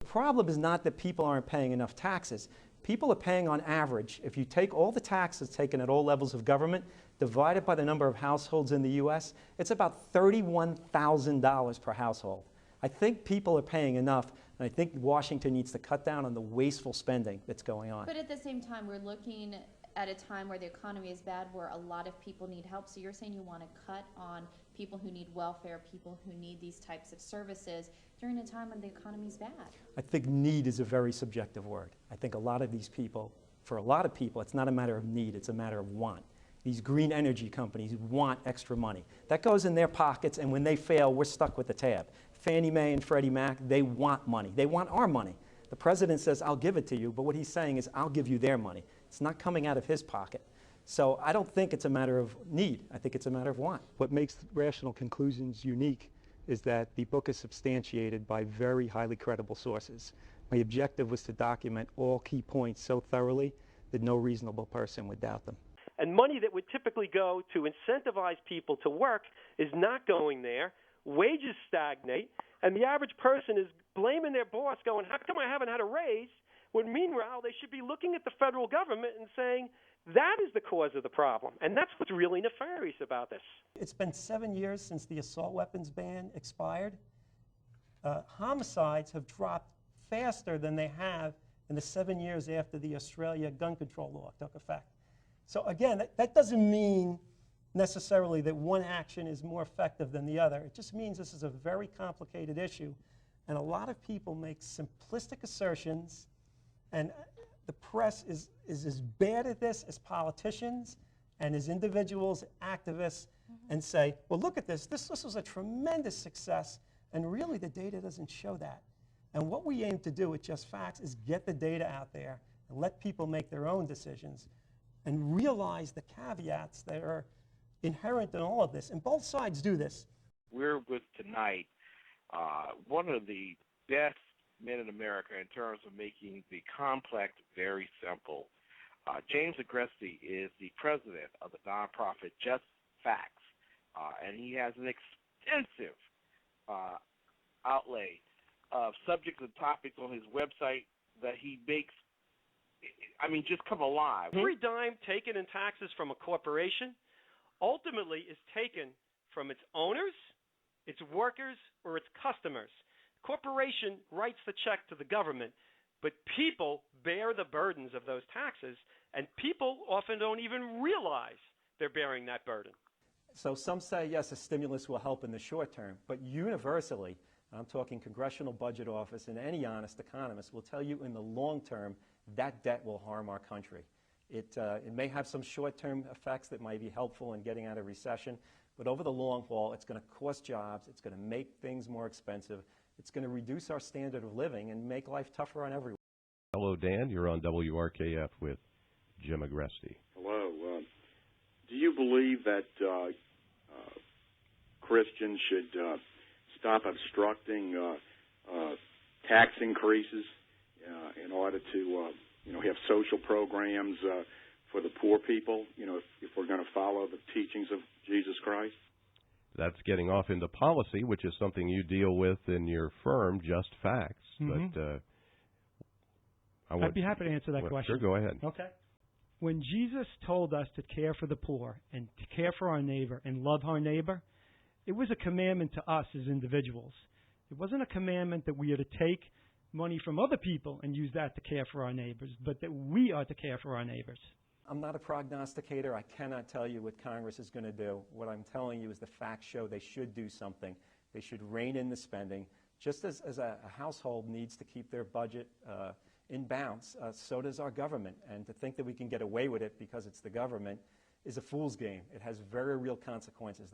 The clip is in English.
The problem is not that people aren't paying enough taxes. People are paying on average, if you take all the taxes taken at all levels of government, divided by the number of households in the U.S., it's about $31,000 per household. I think people are paying enough, and I think Washington needs to cut down on the wasteful spending that's going on. But at the same time, we're looking at a time where the economy is bad, where a lot of people need help. So you're saying you want to cut on people who need welfare, people who need these types of services during a time when the economy is bad. I think need is a very subjective word. I think a lot of these people, for a lot of people, it's not a matter of need, it's a matter of want. These green energy companies want extra money. That goes in their pockets, and when they fail, we're stuck with the tab. Fannie Mae and Freddie Mac, they want money. They want our money. The president says, I'll give it to you, but what he's saying is, I'll give you their money. It's not coming out of his pocket. So I don't think it's a matter of need. I think it's a matter of want. What makes Rational Conclusions unique is that the book is substantiated by very highly credible sources. My objective was to document all key points so thoroughly that no reasonable person would doubt them. And money that would typically go to incentivize people to work is not going there. Wages stagnate, and the average person is blaming their boss, going, how come I haven't had a raise? When meanwhile, they should be looking at the federal government and saying, that is the cause of the problem. And that's what's really nefarious about this. It's been 7 years since the assault weapons ban expired. Homicides have dropped faster than they have in the 7 years after the Australia gun control law took effect. So again, that doesn't mean necessarily that one action is more effective than the other. It just means this is a very complicated issue, and a lot of people make simplistic assertions, and the press is as bad at this as politicians and as individuals, activists, and say, well, look at this. This was a tremendous success, and really the data doesn't show that. And what we aim to do with Just Facts is get the data out there and let people make their own decisions and realize the caveats that are inherent in all of this. And both sides do this. We're with tonight one of the best men in America in terms of making the complex very simple. James Agresti is the president of the nonprofit Just Facts, and he has an extensive outlay of subjects and topics on his website that he makes, I mean, just come alive. Every dime taken in taxes from a corporation ultimately is taken from its owners, its workers, or its customers. Corporation writes the check to the government, but people bear the burdens of those taxes, and people often don't even realize they're bearing that burden. So some say, yes, a stimulus will help in the short term, but universally, I'm talking Congressional Budget Office and any honest economist will tell you in the long term that debt will harm our country. It may have some short-term effects that might be helpful in getting out of recession, but over the long haul, it's going to cost jobs, it's going to make things more expensive, it's going to reduce our standard of living and make life tougher on everyone. Hello, Dan. You're on WRKF with Jim Agresti. Hello. Do you believe that Christians should stop obstructing tax increases in order to have social programs for the poor people, if we're going to follow the teachings of Jesus Christ? That's getting off into policy, which is something you deal with in your firm, Just Facts. Mm-hmm. But I'd be happy to answer that question. Sure, go ahead. Okay. When Jesus told us to care for the poor and to care for our neighbor and love our neighbor, it was a commandment to us as individuals. It wasn't a commandment that we are to take money from other people and use that to care for our neighbors, but that we are to care for our neighbors. I'm not a prognosticator. I cannot tell you what Congress is going to do. What I'm telling you is the facts show they should do something. They should rein in the spending. Just as a household needs to keep their budget in bounds, so does our government. And to think that we can get away with it because it's the government is a fool's game. It has very real consequences.